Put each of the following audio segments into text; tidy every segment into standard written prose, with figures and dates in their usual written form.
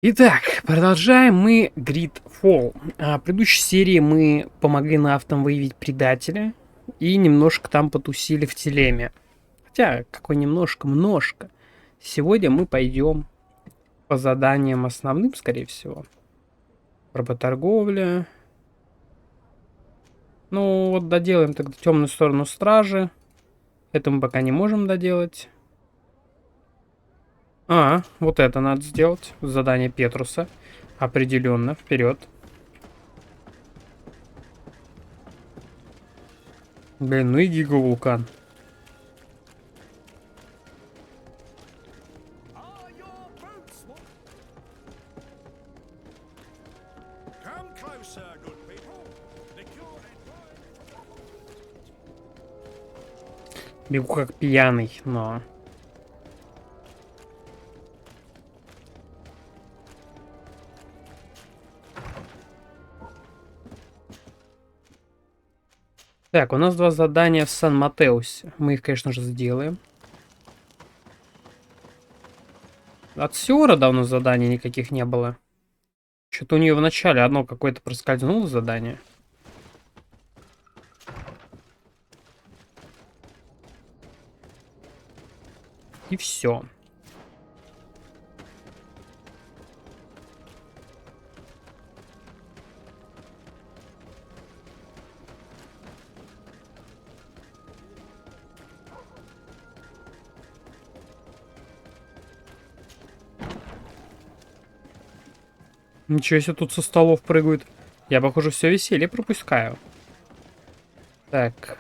Итак, продолжаем мы GreedFall. В предыдущей серии мы помогли нафтам выявить предателя и немножко там потусили в телеме. Хотя, какой немножко, множко. Сегодня мы пойдем по заданиям основным, скорее всего. Работорговля. Ну, вот доделаем тогда темную сторону стражи. Это мы пока не можем доделать. Вот это надо сделать. Задание Петруса. Определенно, вперед. Блин, ну и гига-вулкан. Бегу как пьяный, но... Так, у нас два задания в Сан-Матеусе. Мы их, конечно же, сделаем. От Сиора давно заданий никаких не было. Что-то у нее в начале одно какое-то проскользнуло задание. И все. Ничего себе, тут со столов прыгают. Я, похоже, все веселье пропускаю. Так.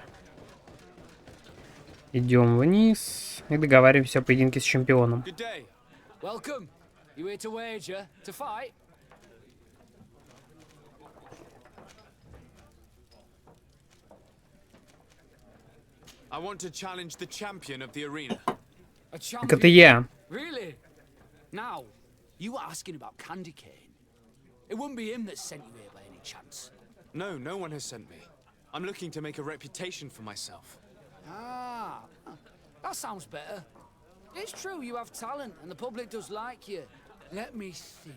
Идем вниз и договариваемся о поединке с чемпионом. Так это я. It wouldn't be him that sent you here by any chance. No, no one has sent me. I'm looking to make a reputation for myself. Ah, that sounds better. It's true you have talent and the public does like you. Let me think.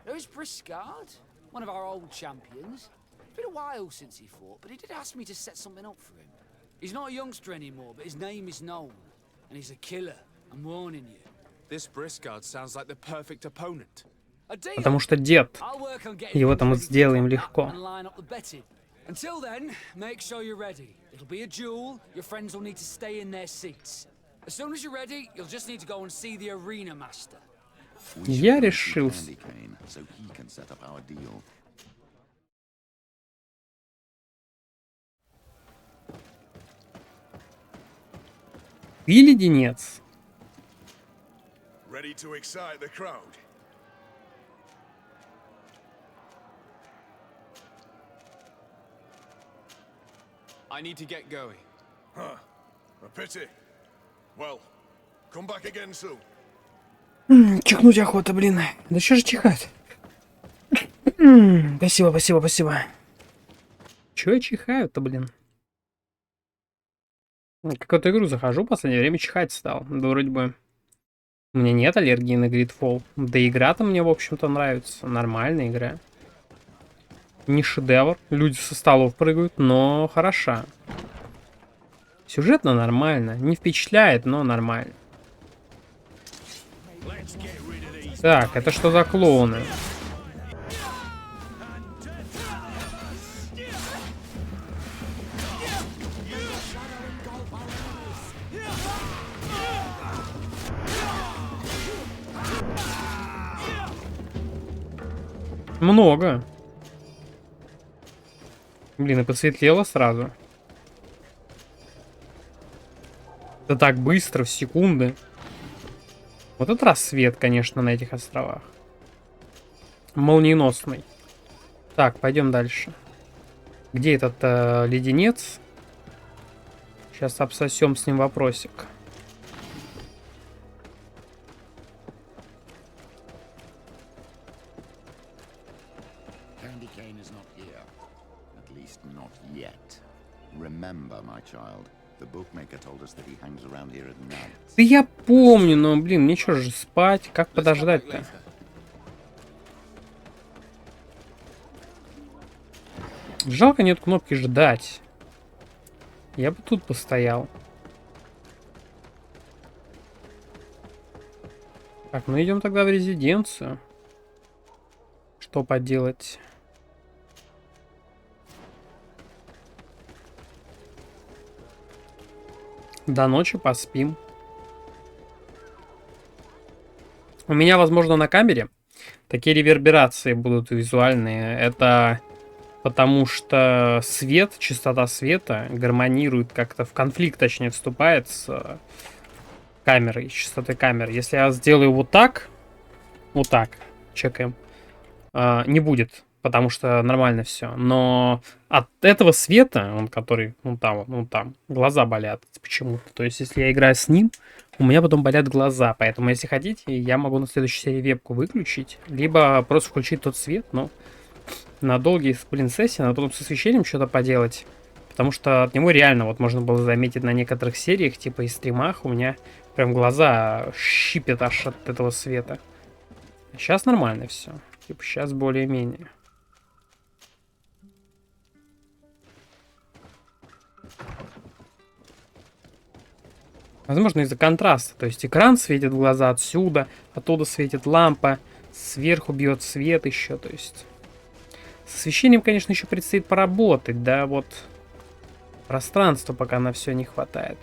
There's Briscard, one of our old champions. It's been a while since he fought, but he did ask me to set something up for him. He's not a youngster anymore, but his name is known. And he's a killer, I'm warning you. This Briscard sounds like the perfect opponent. Потому что дед. Его там сделаем легко. Until then, make sure you're ready. It'll be a duel. Your friends will need to stay in their seats. As soon as you're ready, you'll just need to go and see the arena master. Я решился. И леденец. Ready to excite the crowd. I need to get going. Huh. A pity. Well, come back again soon. Чихнуть охота, блин. Да что же чихать? Спасибо, спасибо, спасибо. Чего я чихаю-то, блин? Какую-то игру захожу, в последнее время чихать стал. Да вроде бы у меня нет аллергии на GreedFall. Да игра-то мне, в общем-то, нравится. Нормальная игра. Не шедевр. Люди со столов прыгают, но хороша. Сюжетно нормально. Не впечатляет, но нормально. Так, это что за клоуны? Много. Блин, и посветлело сразу. Да так быстро, в секунды. Вот этот рассвет, конечно, на этих островах. Молниеносный. Так, пойдем дальше. Где этот леденец? Сейчас обсосем с ним вопросик. Remember, my child, Да я помню, но, блин, мне что же спать? Как подождать-то? Жалко, нет кнопки ждать. Я бы тут постоял. Так, ну идем тогда в резиденцию. Что поделать? До ночи поспим. У меня, возможно, на камере такие реверберации будут визуальные. Это потому что свет, частота света гармонирует как-то в конфликт, точнее, вступает с камерой, с частотой камеры. Если я сделаю вот так, чекаем, не будет, потому что нормально все. Но от этого света, он который, ну там, глаза болят почему-то. То есть, если я играю с ним, у меня потом болят глаза. Поэтому, если хотите, я могу на следующей серии вебку выключить, либо просто включить тот свет, но на долгие, блин, сессии надо потом с освещением что-то поделать. Потому что от него реально, вот можно было заметить на некоторых сериях, типа и стримах, у меня прям глаза щипят аж от этого света. Сейчас нормально все. Типа сейчас более-менее. Возможно, из-за контраста. То есть экран светит в глаза отсюда, оттуда светит лампа, сверху бьет свет еще. То есть с освещением, конечно, еще предстоит поработать, да, вот пространства пока на все не хватает.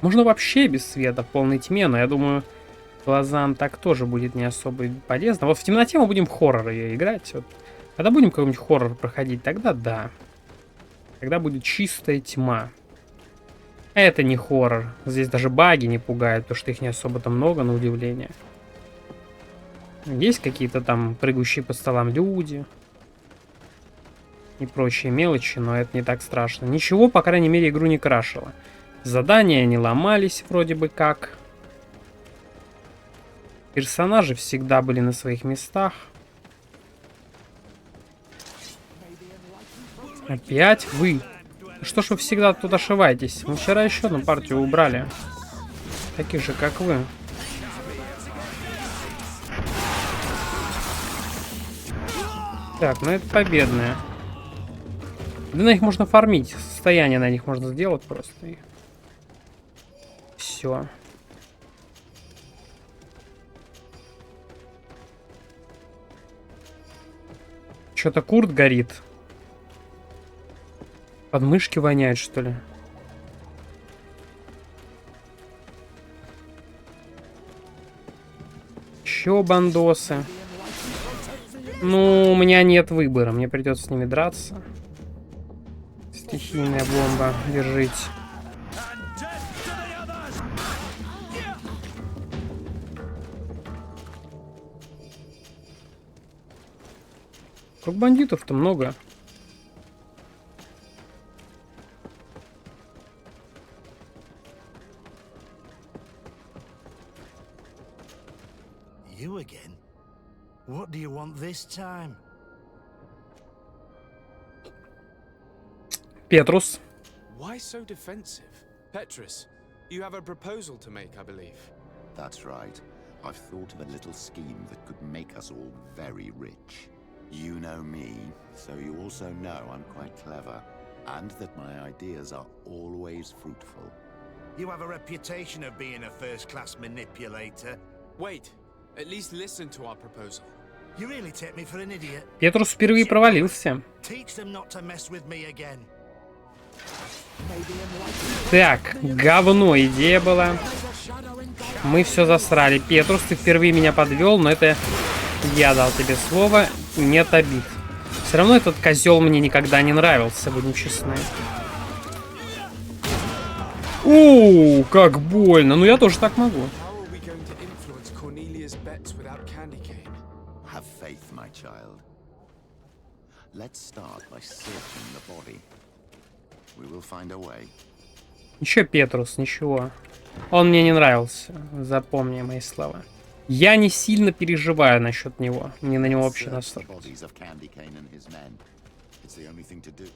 Можно вообще без света в полной тьме, но я думаю, глазам так тоже будет не особо полезно. Вот в темноте мы будем в хорроры играть. Вот. Когда будем какой-нибудь хоррор проходить, тогда да. Тогда будет чистая тьма. Это не хоррор. Здесь даже баги не пугают, потому что их не особо-то много, на удивление. Есть какие-то там прыгающие по столам люди и прочие мелочи, но это не так страшно. Ничего, по крайней мере, игру не крашило. Задания не ломались вроде бы как. Персонажи всегда были на своих местах. Опять вы. Что ж вы всегда тут ошиваетесь? Мы вчера еще одну партию убрали. Таких же, как вы. Так, ну это победная. Да на них можно фармить. Состояние на них можно сделать просто. И... все. Что-то Курт горит. Подмышки воняют, что ли? Еще бандосы. Ну, у меня нет выбора. Мне придется с ними драться. Стихийная бомба. Держите. Как бандитов-то много. You again? What do you want this time? Петрус. Why so defensive? Petrus, you have a proposal to make, I believe. That's right. I've thought of a little scheme that could make us all very rich. You know me, so you also know I'm quite clever, and that my ideas are always fruitful. You have a reputation of being a first-class manipulator. Wait, at least listen to our proposal. You really take me for an idiot. Петрус впервые провалился. Teach them not to mess with me again. Так, говно идея была. Мы все засрали. Петрус, ты впервые меня подвел, но это я дал тебе слово. Нет обид. Все равно этот козел мне никогда не нравился, будем честны. О, как больно. Ну я тоже так могу. Have faith, my child. Let's start by searching the body. We will find a way. Ничего, Петрус, ничего. Он мне не нравился. Запомни мои слова. Я не сильно переживаю насчет него. Мне на него вообще насрать. It's the only thing to do.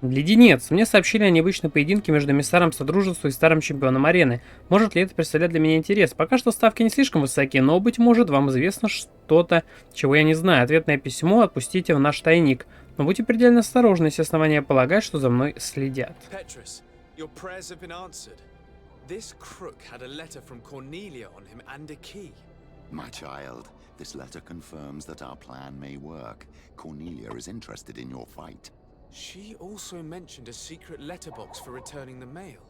Леденец. Мне сообщили о необычной поединке между эмиссаром Содружества и старым чемпионом арены. Может ли это представлять для меня интерес? Пока что ставки не слишком высоки, но, быть может, вам известно что-то, чего я не знаю. Ответное письмо отпустите в наш тайник. Но будьте предельно осторожны, если основания полагают, что за мной следят. Petrus, your prayers have been answered. This crook had a letter from Cornelia on him and a key. My child, this letter confirms that our plan may work. Cornelia is interested in your fight. She also mentioned a secret letterbox for returning the mail.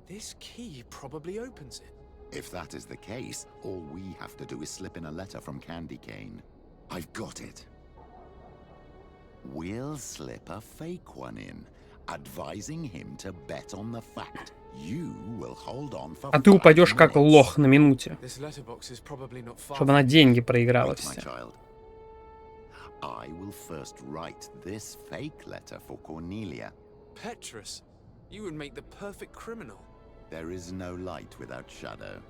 This key probably opens it. If that is the case, all we have to do is slip in a letter from Candy Cane. I've got it. We'll slip a fake one in, advising him to bet on the fact. You will hold on for А ты упадешь как лох на минуте, This letterbox is probably not far. чтобы она деньги проиграла Wait, my все. child. I will first write this fake letter for Cornelia. Petrus, you would make the perfect criminal. There is no light without shadow.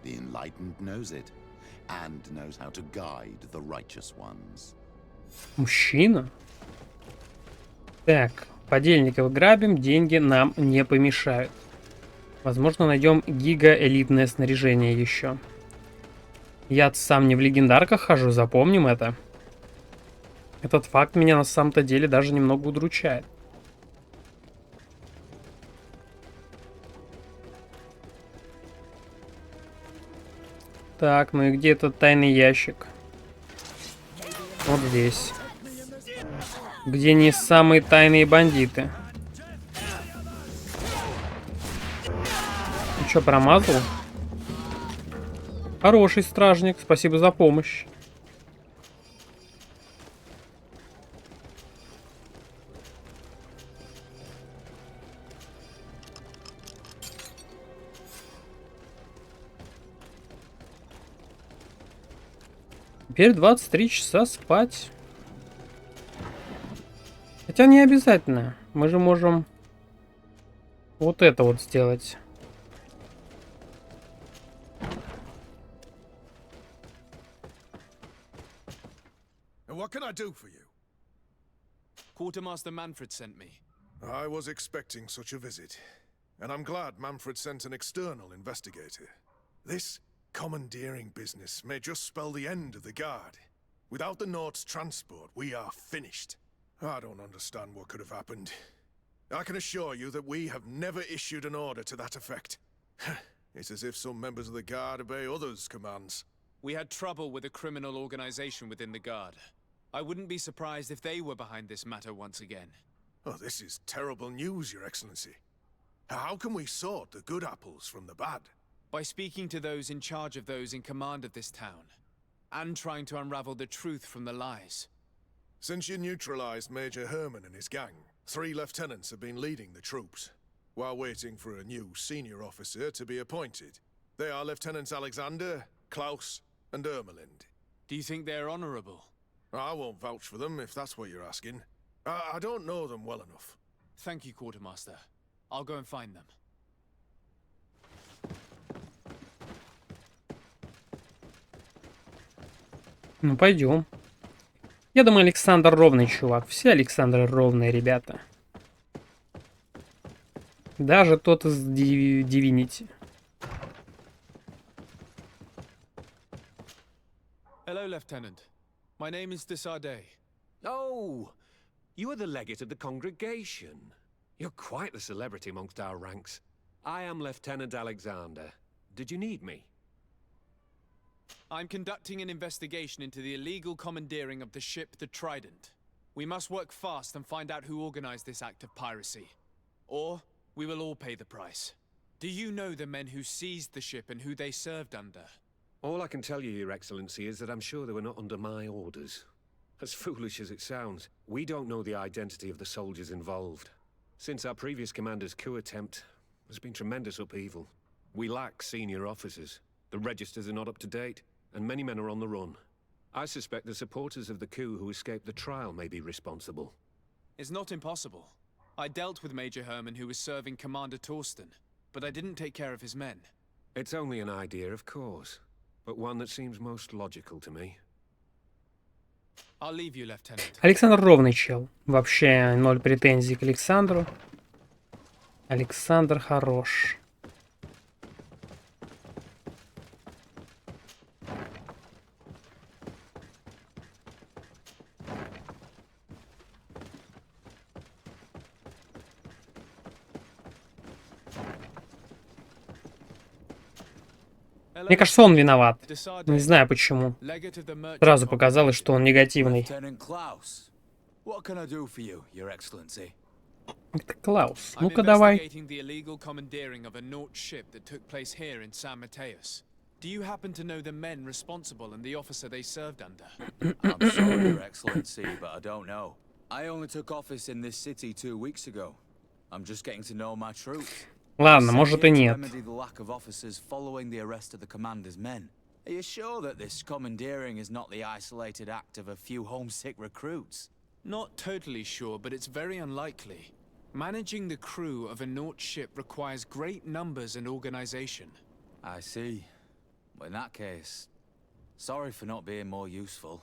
The enlightened knows it, and knows how to guide the righteous ones. Мужчина? Так, подельников грабим, деньги нам не помешают. Возможно, найдем гига-элитное снаряжение еще. Я сам не в легендарках хожу, запомним это. Этот факт меня на самом-то деле даже немного удручает. Так, ну и где этот тайный ящик? Вот здесь. Где не самые тайные бандиты. Ну что, промазал? Хороший стражник, спасибо за помощь. Теперь 23 часа спать. Хотя не обязательно. Мы же можем вот это вот сделать. And what can I do for you? Quartermaster Manfred sent me. I was expecting such a visit, and I'm glad Manfred sent an external investigator. This commandeering business may just spell the end of the Guard. Without the Nord's transport, we are finished. I don't understand what could have happened. I can assure you that we have never issued an order to that effect. It's as if some members of the Guard obey others' commands. We had trouble with a criminal organization within the Guard. I wouldn't be surprised if they were behind this matter once again. Oh, this is terrible news, Your Excellency. How can we sort the good apples from the bad? By speaking to those in charge of those in command of this town, and trying to unravel the truth from the lies. Since you neutralized Major Herman and his gang, 3 lieutenants have been leading the troops, while waiting for a new senior officer to be appointed. They are Lieutenants Alexander, Klaus, and Ermelind. Do you think they're honorable? I won't vouch for them if that's what you're asking. I don't know them well enough. Thank you, Quartermaster. I'll go and find them. Ну, пойдем. Я думаю, Александр ровный чувак. Все Александры ровные ребята. Даже тот из Divinity. Hello, Lieutenant. My name is Desardet. Oh, you are the legate of the congregation. You're quite the celebrity amongst our ranks. I am Lieutenant Alexander. Did you need me? I'm conducting an investigation into the illegal commandeering of the ship the Trident. We must work fast and find out who organized this act of piracy. Or we will all pay the price. Do you know the men who seized the ship and who they served under? All I can tell you, Your Excellency, is that I'm sure they were not under my orders. As foolish as it sounds, we don't know the identity of the soldiers involved. Since our previous commander's coup attempt, there's been tremendous upheaval. We lack senior officers. The registers are not up to date, and many men are on the run. I suspect the supporters of the coup who escaped the trial may be responsible. It's not impossible. I dealt with Major Herman who was serving Commander Torsten, but I didn't take care of his men. It's only an idea, of course, but one that seems most logical to me. I'll leave you, Lieutenant. Александр ровный чел. Вообще 0 претензий к Александру. Александр хорош. Мне кажется, он виноват. Не знаю почему. Сразу показалось, что он негативный. Lieutenant Klaus, what can I do for you, Your Excellency? Это Клаус. I'm Ну-ка давай. investigating the illegal commandeering of a Naut ship that took place here in San Mateus. Do you happen to know the men responsible and the officer they served under? I'm sorry, Your Excellency, but I don't know. I only took office in this city 2 weeks ago. I'm just getting to know my troops. Ладно, может и нет. Remedy the lack of officers following the arrest of the commander's men. Are you sure that this commandeering is not the isolated act of a few homesick recruits? Not totally sure, but it's very unlikely. Managing the crew of a Naut ship requires great numbers and organization. I see. Well, in that case, sorry for not being more useful.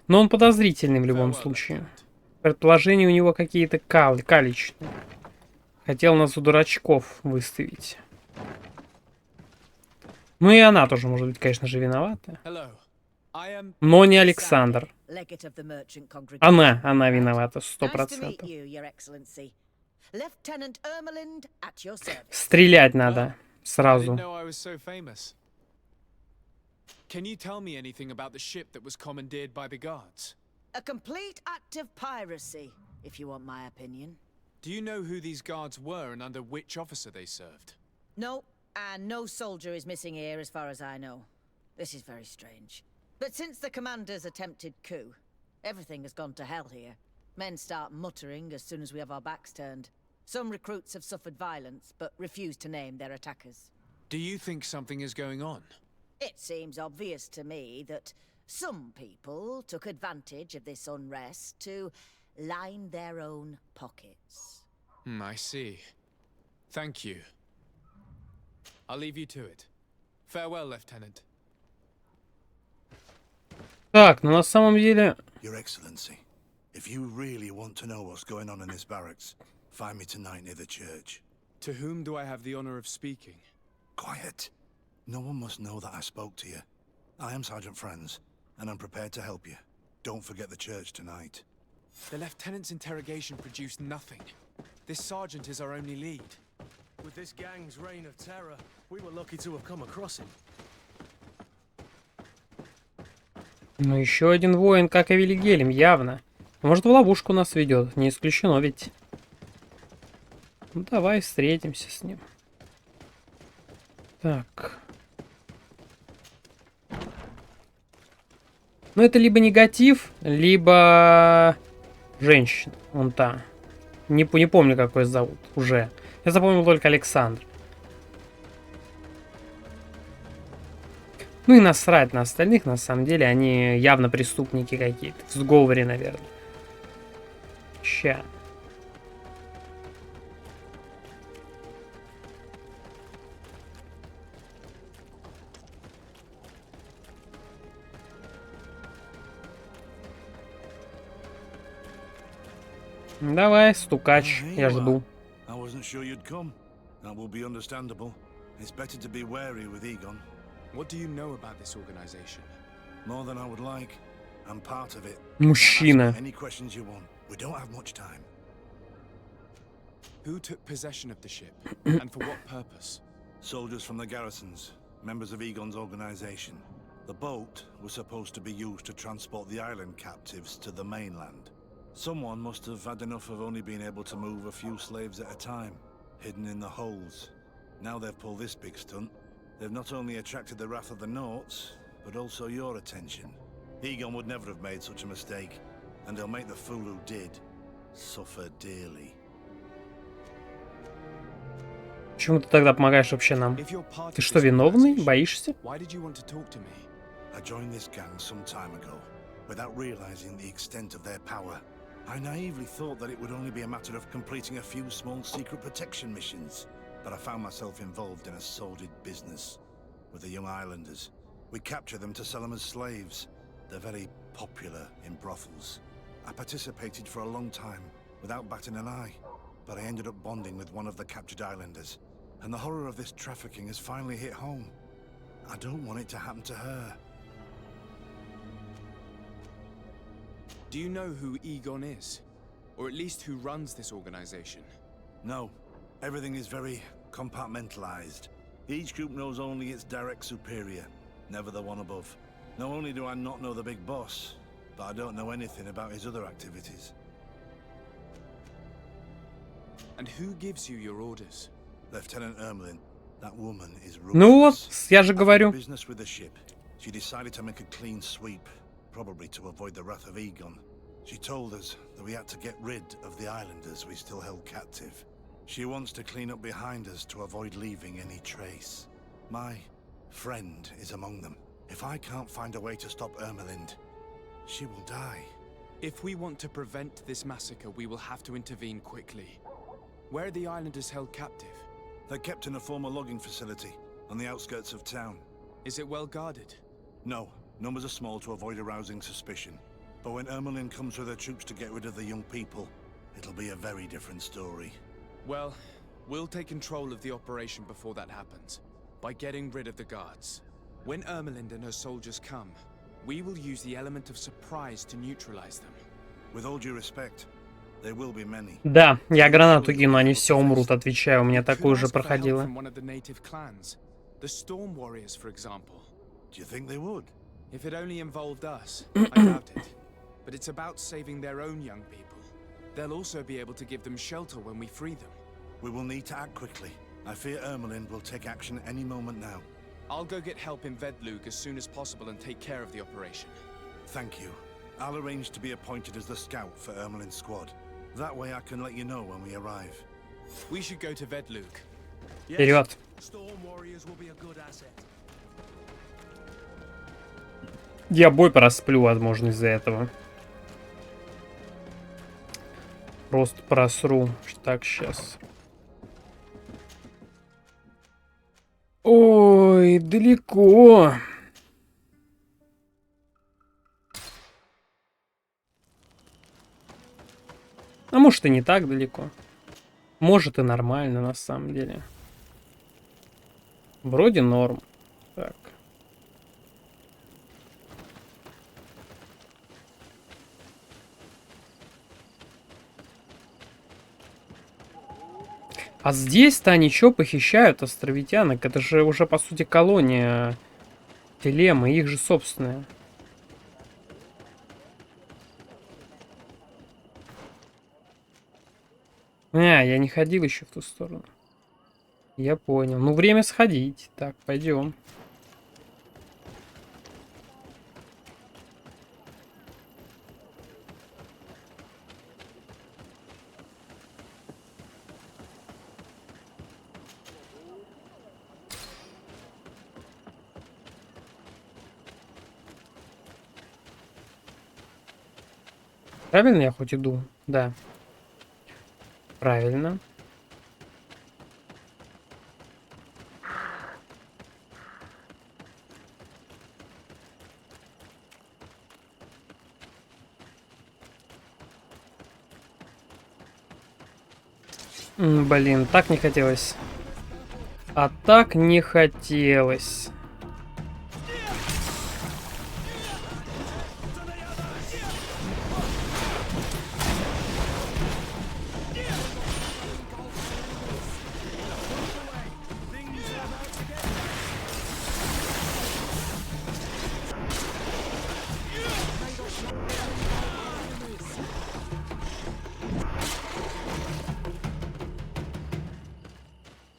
Но он подозрительный в любом случае. Предположения у него какие-то калечные. Хотел нас у дурачков выставить. Ну и она тоже, может быть, конечно же, виновата. Hello. I am Но не Александр. Legate of the merchant congregation. Она виновата, Nice to meet 100%. you, Your Excellency. Lieutenant Ermelind at your service. Стрелять надо I сразу. didn't know I was so famous. Can you tell me anything about the ship that was commandeered by the guards? A complete act of piracy, if you want my opinion. Do you know who these guards were and under which officer they served? No, and no soldier is missing here as far as I know. This is very strange. But since the commander's attempted coup, everything has gone to hell here. Men start muttering as soon as we have our backs turned. Some recruits have suffered violence, but refuse to name their attackers. Do you think something is going on? It seems obvious to me that some people took advantage of this unrest to line their own pockets. I see. Thank you. I'll leave you to it. Farewell, Lieutenant. Так, ну на самом деле... Your Excellency, if you really want to know what's going on in this barracks, find me tonight near the church. To whom do I have the honor of speaking? Quiet. No one must know that I spoke to you. I am Sergeant Franz, and I'm prepared to help you. Don't forget the church tonight. The lieutenant's interrogation produced nothing. This sergeant is our only lead. With this gang's reign of terror, we were lucky to have come across him. Ну еще один воин, как и Вильгельм, явно. Может, в ловушку нас ведет, не исключено ведь. Ну давай встретимся с ним. Так. Ну это либо негатив, либо женщина. Вон та. Не помню, какой зовут уже. Я запомнил только Александр. Ну и насрать на остальных, на самом деле, они явно преступники какие-то. В сговоре, наверное. Ща. Давай, стукач, я жду. I wasn't sure you'd come. That will be understandable. It's better to be wary with Egon. What do you know about this organization? More than I would like. I'm part of it. Мужчина. Ask me any questions you want. We don't have much time. Who took possession of the ship, and for what purpose? Soldiers from the garrisons, members of Egon's organization. The boat was supposed to be used to transport the island captives to the mainland. Someone must have had enough of only being able to move a few slaves at a time, hidden in the holes. Now they've pulled this big stunt. They've not only attracted the wrath of the Nauts, but also your attention. Egon would never have made such a mistake, and they'll make the fool who did suffer dearly. Почему ты тогда помогаешь вообще нам? If you're part Ты of что, this виновный? organization, Боишься? why did you want to talk to me? I joined this gang some time ago, without realizing the extent of their power. I naively thought that it would only be a matter of completing a few small secret protection missions, but I found myself involved in a sordid business with the young islanders. We capture them to sell them as slaves. They're very popular in brothels. I participated for a long time, without batting an eye, but I ended up bonding with one of the captured islanders, and the horror of this trafficking has finally hit home. I don't want it to happen to her. Do you know who Egon is? Or at least who runs this organization? No. Everything is very compartmentalized. Each group knows only its direct superior, never the one above. Not only do I not know the big boss, but I don't know anything about his other activities. And who gives you your orders? Lieutenant Ermelin. That woman is Ну вот, ruthless. я же говорю. Business with the ship. She decided to make a clean sweep, probably to avoid the wrath of Egon. She told us that we had to get rid of the islanders we still held captive. She wants to clean up behind us to avoid leaving any trace. My friend is among them. If I can't find a way to stop Ermelind, she will die. If we want to prevent this massacre, we will have to intervene quickly. Where are the islanders held captive? They're kept in a former logging facility on the outskirts of town. Is it well guarded? No, numbers are small to avoid arousing suspicion. But when Ermelin comes with her troops to get rid of the young people, it'll be a very different story. Well, we'll take control of the operation before that happens, by getting rid of the guards. When Ermelind and her soldiers come, we will use the element of surprise to neutralize them. With all due respect, there will be many. Да, я гранату кину, они все умрут, отвечаю, у меня такое уже проходило. From one of the native clans, the Storm Warriors, for example. Do you think they would? If it only involved us, I doubt it. But it's about saving their own young people. They'll also be able to give them shelter when we free them. We will need to act quickly. I fear Ermelin will take action any moment now. I'll go get help in Vedlug as soon as possible and take care of the operation. Thank you. I'll arrange to be appointed as the scout for Ermelin's squad. That way I can let you know when we arrive. We should go to Vedlug. Вперед. Storm Warriors will be a good asset. Я бой просплю, возможно, из-за этого. Просто просру. Так, сейчас. Ой, далеко. А может и не так далеко. Может и нормально, на самом деле. Вроде норм. Так. А здесь-то они чё похищают островитянок? Это же уже, по сути, колония Телемы, их же собственная. Я не ходил еще в ту сторону. Я понял. Ну, время сходить. Так, пойдем. Правильно я хоть иду? Да. Правильно. Блин, так не хотелось. А так не хотелось.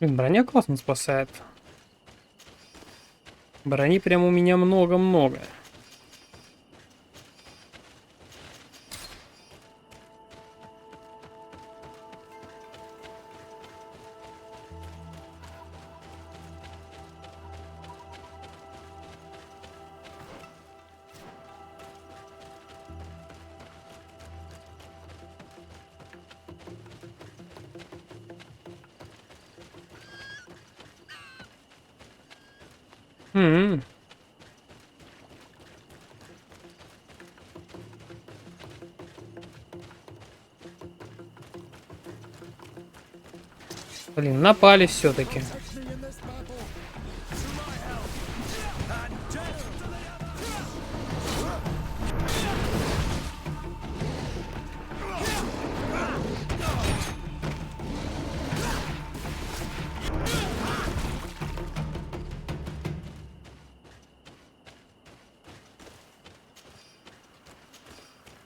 Блин, броня классно спасает. Брони прям у меня много-много. Блин, напали все-таки.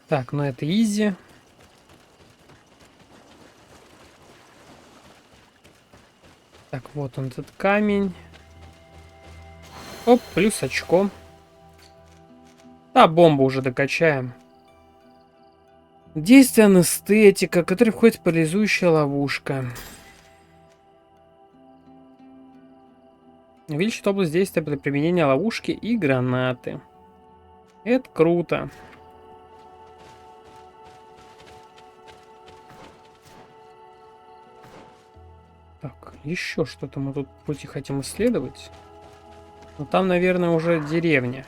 Так, ну это изи. Так, вот он, этот камень. Оп, плюс очко. А, бомбу уже докачаем. Действие анестетика, который входит в парализующая ловушка. Увеличит область действия при применении ловушки и гранаты. Это круто. Так, еще что-то мы тут пути хотим исследовать. Но там, наверное, уже деревня.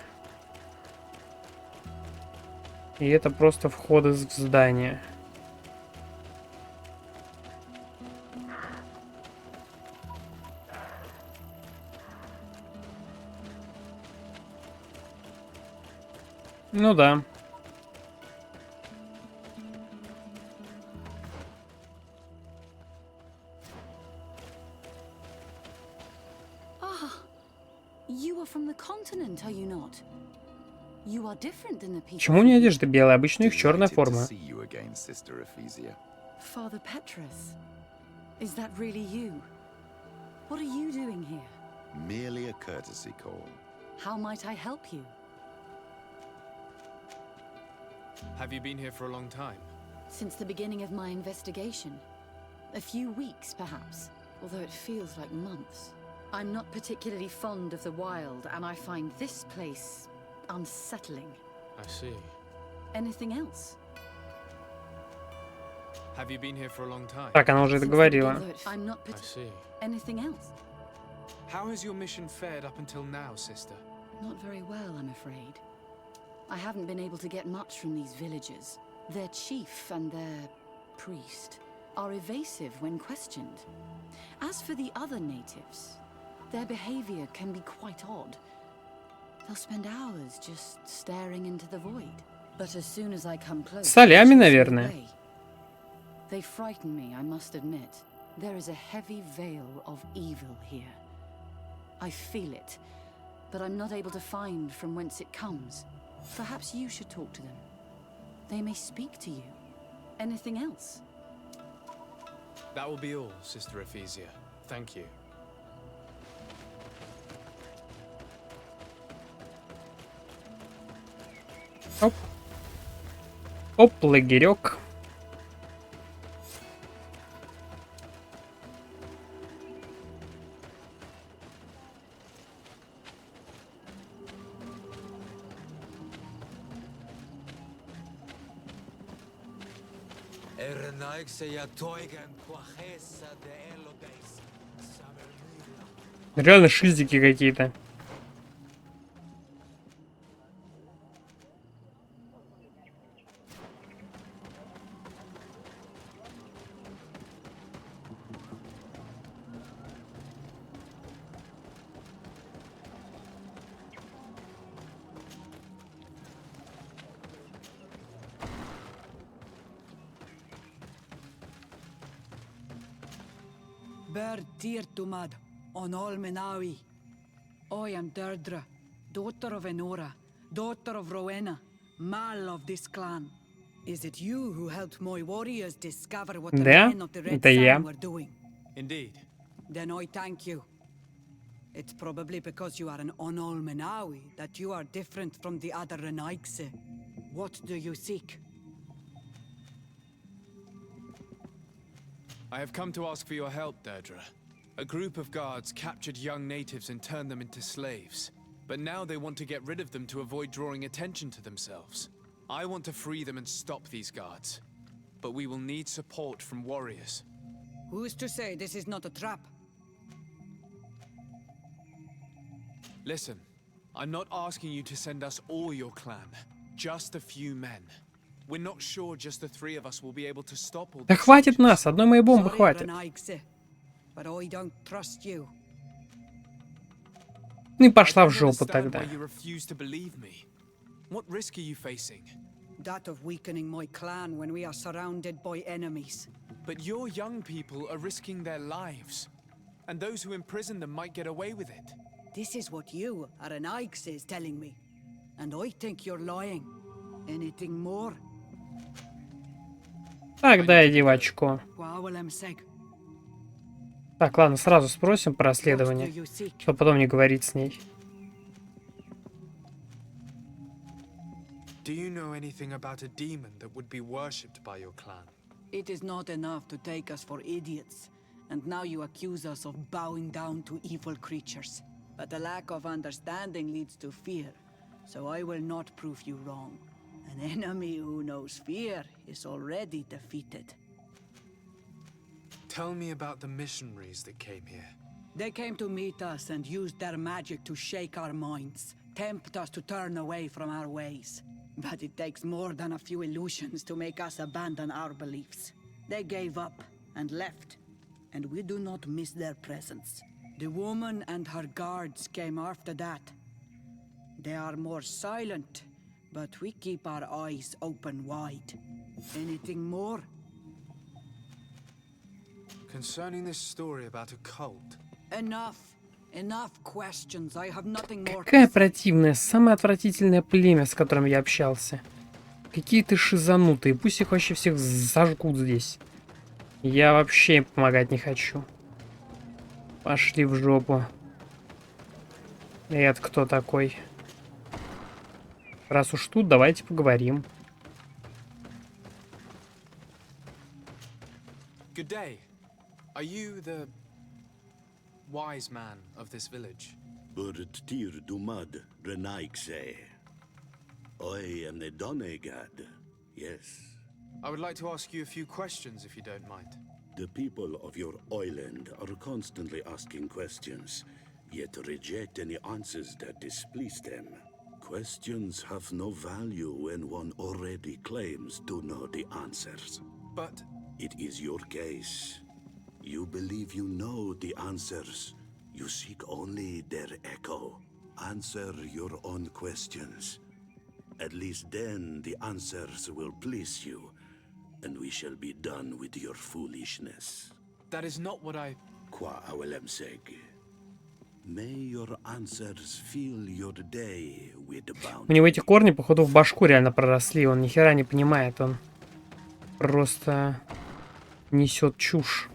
И это просто вход в здание. Ну да. You are from the continent, are you not? You are different than the people. Почему у меня одежда белая? Обычно их черная Delighted to форма. see you again, Sister Ephesia. Father Petrus, is that really you? What are you doing here? Merely a courtesy call. How might I help you? Have you been here for a long time? Since the beginning of my investigation. A few weeks, perhaps, although it feels like months. I'm not particularly fond of the wild, and I find this place unsettling. I see. Anything else? Have you been here for a long time? Так, она уже это говорила. I'm not I see. anything else? How has your mission fared up until now, sister? Not very well, I'm afraid. I haven't been able to get much from these villagers. Their chief and their priest are evasive when questioned. As for the other natives, their behavior can be quite odd. They'll spend hours just staring into the void. But as soon as I come close, Солями, they chase me наверное. away. They frighten me, I must admit. There is a heavy veil of evil here. I feel it, but I'm not able to find from whence it comes. Perhaps you should talk to them. They may speak to you. Anything else? That will be all, Sister Ephesia. Thank you. Оп. Оп, лагерек. Реально шизики какие-то. Ber Tirtumad, on Olmenawi. I am Deirdre, daughter of Enora, daughter of Rowena, Mal of this clan. Is it you who helped my warriors discover what the Да, men of the Red это я. Sun were doing? Indeed. Then I thank you. It's probably because you are an Onolmenawi that you are different from the other Renaigse. What do you seek? I have come to ask for your help, Deirdre. A group of guards captured young natives and turned them into slaves. But now they want to get rid of them to avoid drawing attention to themselves. I want to free them and stop these guards. But we will need support from warriors. Who's to say this is not a trap? Listen, I'm not asking you to send us all your clan. Just a few men. We're not sure just the three of us will be able to stop all Да this. хватит нас, одной моей бомбы Sorry, хватит. Renaigse. but I don't trust you. Ну и I пошла в don't жопу understand тогда. why you refuse to believe me. What risk are you facing? That of weakening my clan when we are surrounded by enemies. But your young people are risking their lives, and those who imprison them might get away with it. This is what you, Aranix, is telling me. And I think you're lying. Anything more? Так, дай девочку. Gwawalem-seg. Так, ладно, сразу спросим про What do расследование, you seek? чтобы потом не говорить с ней. Do you know anything about a demon that would be worshipped by your clan? It is not enough to take us for idiots. And now you accuse us of bowing down to evil creatures. But a lack of understanding leads to fear. So I will not prove you wrong. An enemy who knows fear is already defeated. Tell me about the missionaries that came here. They came to meet us and used their magic to shake our minds, tempt us to turn away from our ways. But it takes more than a few illusions to make us abandon our beliefs. They gave up and left, and we do not miss their presence. The woman and her guards came after that. They are more silent, but we keep our eyes open wide. Anything more? Concerning this story about a cult, Enough. Enough questions. I have nothing more Какая to say. противная, самое отвратительное племя, с которым я общался. Какие-то шизанутые, пусть их вообще всех зажгут здесь. Я вообще им помогать не хочу. Пошли в жопу. И это кто такой? Раз уж тут, давайте поговорим. good day. Are you the wise man of this village? Burt-tir dumad renaikse. I am the Donegad, yes. I would like to ask you a few questions, if you don't mind. The people of your island are constantly asking questions, yet reject any answers that displease them. Questions have no value when one already claims to know the answers. But it is your case. You believe you know the answers. You seek only their echo. Answer your own questions. At least then the answers will please you, and we shall be done with your foolishness. that is not what I... Qua awelemseg. May your answers fill your day with У bounty. него эти корни, походу, в башку реально проросли. Он ни хера не понимает. Он просто несет чушь.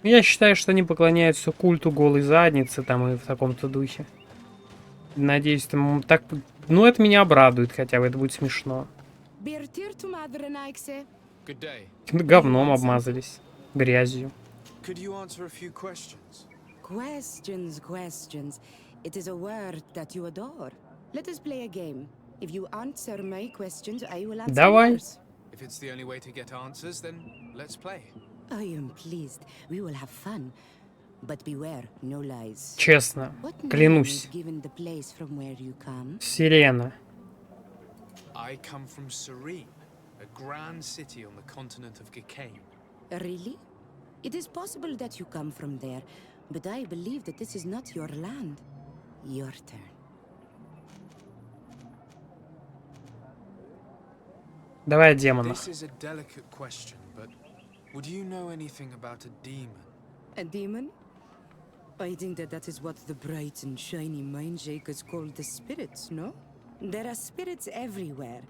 Я считаю, что они поклоняются культу голой задницы там и в таком-то духе. Надеюсь, там так... Ну, это меня обрадует хотя бы. Это будет смешно. Good day. Говном обмазались. Грязью. Could you answer a few questions? Questions. It is a word that you adore. Let us play a game. If you answer my questions, I will answer Давай. yours. If it's the only way to get answers, then let's play. I am pleased. We will have fun. But beware, no lies. Честно. What name Клянусь. is given the place from where you come? Сирена. I come from Serene, a grand city on the continent of Gicane. Really? It is possible that you come from there, but I believe that this is not your land. Your turn. Давай о демонах. This is a delicate question, but would you know anything about a demon? A demon? I think that is what the bright and shiny mind shakers call the spirits, no? There are spirits everywhere.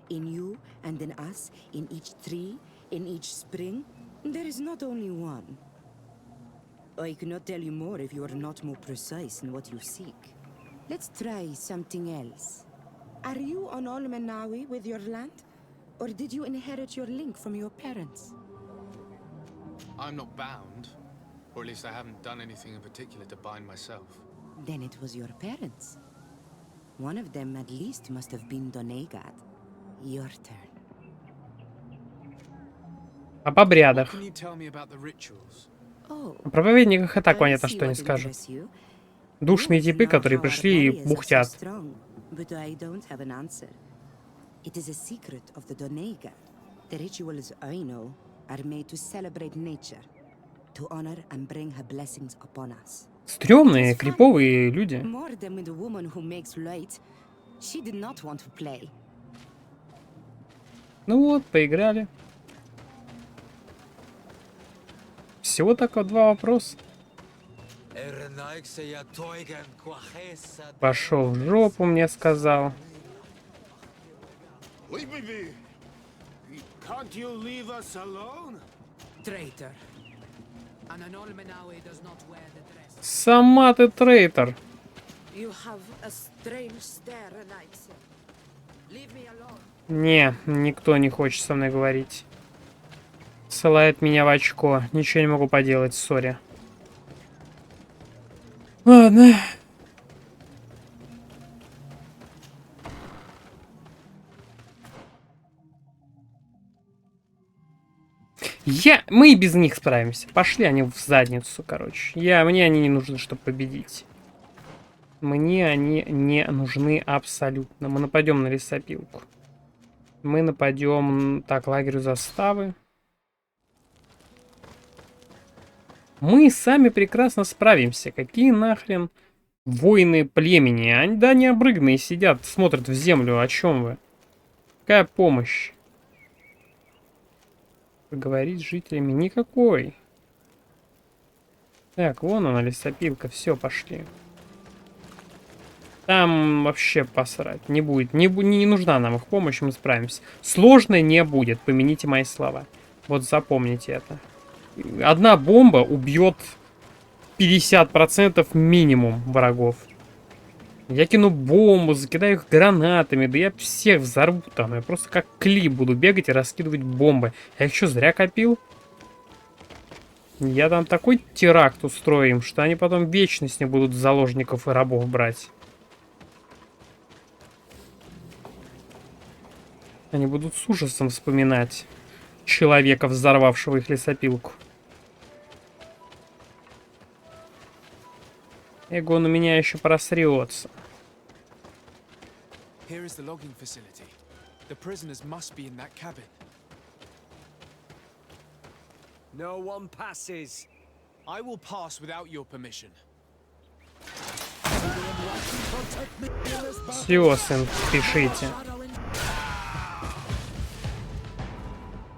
In you and in us, in each tree, in each spring. There is not only one. I cannot tell you more if you are not more precise in what you seek. Let's try something else. Are you on Olmenawi with your land? Or did you inherit your link from your parents? I'm not bound, or at least I haven't done anything in particular to bind myself. Then it was your parents. One of them at least must have been Donegad. Your turn. Об обрядах. Can you tell me about the rituals? Oh, О проповедниках и так I понятно, see что они what скажут. interests you. Душные You типы, know которые how our пришли и barriers are so бухтят. strong, but I don't have an answer. It is a secret of the Donega. The rituals I know are made to celebrate nature, to honor and bring her blessings upon us. Стрёмные, криповые люди. More than with the woman who makes light. She did not want to play. Ну вот, поиграли. Всего только 2 вопроса. Пошел в жопу, мне сказал. Leave me be. Can't you leave us alone? Traitor. And an Olmenawi does not wear the dress. Сама ты трейтер. You have a strange stare, Alexa. Leave me alone. Не, никто не хочет со мной говорить. Ссылает меня в очко. Ничего не могу поделать, сори. Ладно. Мы и без них справимся. Пошли они в задницу, короче. Мне они не нужны, чтобы победить. Мне они не нужны абсолютно. Мы нападем на лесопилку. Мы нападем... Так, лагерю заставы. Мы сами прекрасно справимся. Какие нахрен воины племени? Они, да, необрыгные сидят, смотрят в землю. О чем вы? Какая помощь? Поговорить с жителями? Никакой. Так, вон она, лесопилка. Все, пошли. Там вообще посрать. Не будет. Не нужна нам их помощь, мы справимся. Сложно не будет. Помяните мои слова. Вот запомните это. Одна бомба убьет 50% минимум врагов. Я кину бомбу, закидаю их гранатами. Да я всех взорву там. Я просто как клип буду бегать и раскидывать бомбы. Я их что, зря копил? Я там такой теракт устрою им, что они потом вечность не будут заложников и рабов брать. Они будут с ужасом вспоминать человека, взорвавшего их лесопилку. Эгон у меня еще просрется. Here is the logging facility. The prisoners must be in that cabin. No one passes. I will pass without your permission. Все, сын, пишите.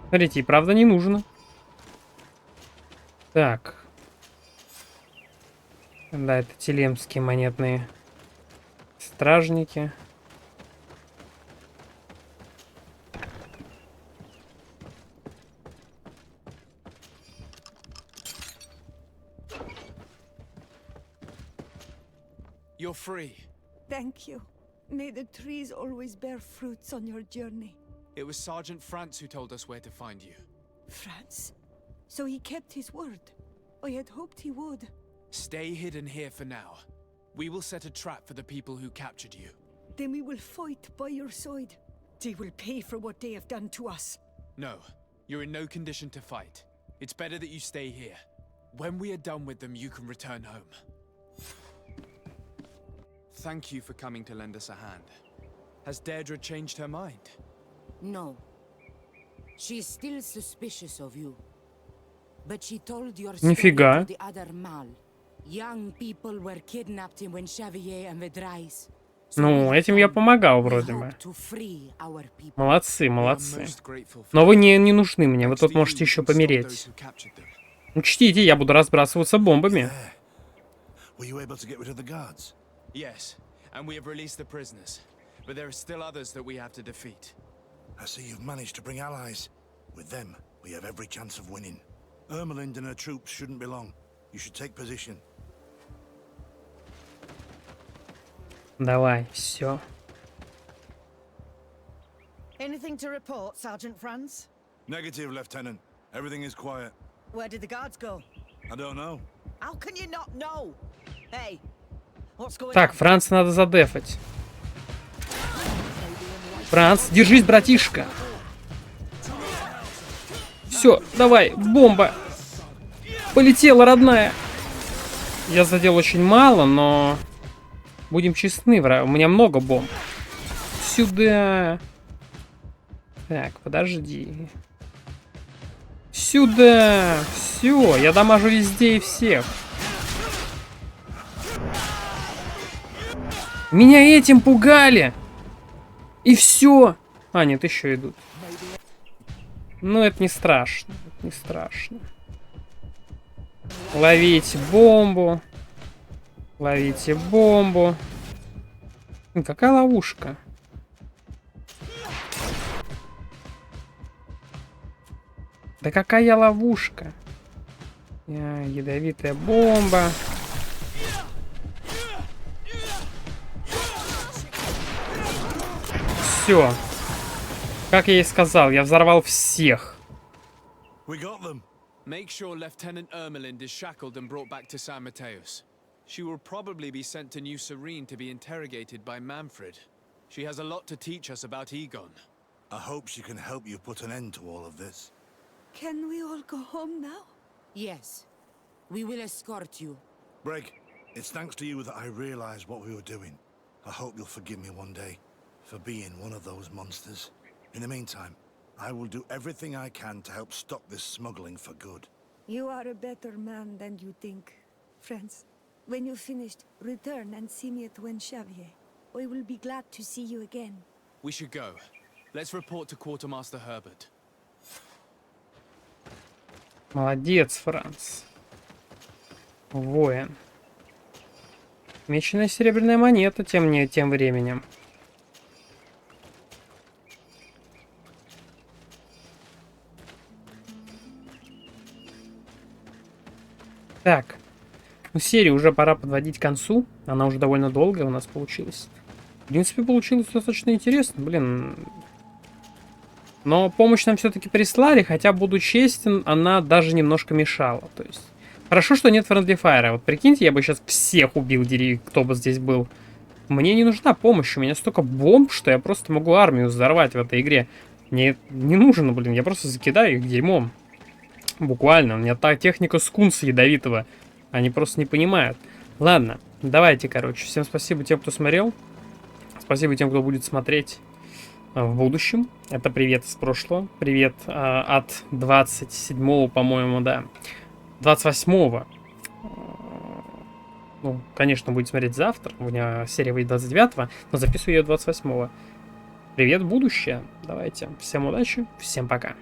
Смотрите, и правда не нужно. Так. Да, это телемские монетные стражники. You're free. Thank you. May the trees always bear fruits on your journey. It was Sergeant France who told us where to find you. France? So he kept his word. I had hoped he would. Stay hidden here for now. We will set a trap for the people who captured you. Then we will fight by your side. They will pay for what they have done to us. No, you're in no condition to fight. It's better that you stay here. When we are done with them, you can return home. Thank you for coming to lend us a hand. Has Deirdre changed her mind? No. She is still suspicious of you. But she told your story Нифига. to the other Mal. Young people were kidnapped when Xavier and Vedrais. Ну, этим я помогал вроде бы. Молодцы, молодцы. Но вы не нужны мне, вы тут можете еще помереть. Учтите, я буду разбрасываться бомбами. Yes, and we have released the prisoners. But there are still others that we have to defeat. I see you've managed to bring allies. With them, we have every chance of winning. Ermelind and her troops shouldn't be long. You should take position. Давай, все. Anything to report, Sergeant Franz? Negative, Lieutenant. Everything is quiet. Where did the guards go? I don't know. How can you not know? Hey, what's going on? Так, Франц надо задефать. Франц, держись, братишка. Все, давай, бомба. Полетела, родная. Я задел очень мало, но... Будем честны, у меня много бомб. Сюда. Так, подожди. сюда! Все, я дамажу везде и всех. Меня этим пугали! И все! А, нет, еще идут. Ну, это не страшно. Это не страшно. Ловите бомбу. Ловите бомбу. Какая ловушка? Да какая ловушка? Ядовитая бомба. Все. Как я и сказал, я взорвал всех. Make sure Lieutenant Ermelind is shackled and brought back to San Mateus. She will probably be sent to New Serene to be interrogated by Manfred. She has a lot to teach us about Egon. I hope she can help you put an end to all of this. Can we all go home now? Yes. We will escort you. Brig, it's thanks to you that I realized what we were doing. I hope you'll forgive me one day for being one of those monsters. In the meantime, I will do everything I can to help stop this smuggling for good. You are a better man than you think. Friends, when you're finished, return and see me at Wenxavier. I will be glad to see you again. We should go. Let's report to Quartermaster Herbert. Молодец, Франц. Воин. Меченая серебряная монета тем временем. Так. Ну, серию уже пора подводить к концу. Она уже довольно долгая у нас получилась. В принципе, получилось достаточно интересно. Блин. Но помощь нам все-таки прислали, хотя, буду честен, она даже немножко мешала. То есть, хорошо, что нет Friendly Fire. Вот прикиньте, я бы сейчас всех убил, кто бы здесь был. Мне не нужна помощь, у меня столько бомб, что я просто могу армию взорвать в этой игре. Мне не нужно, блин, я просто закидаю их дерьмом. Буквально, у меня та техника скунса ядовитого. Они просто не понимают. Ладно, давайте, короче. Всем спасибо тем, кто смотрел. Спасибо тем, кто будет смотреть в будущем. Это привет из прошлого. Привет от 27-го, по-моему, да. 28-го. Ну, конечно, будет смотреть завтра. У меня серия выйдет 29-го, но записываю ее 28-го. Привет, будущее. Давайте. Всем удачи, всем пока.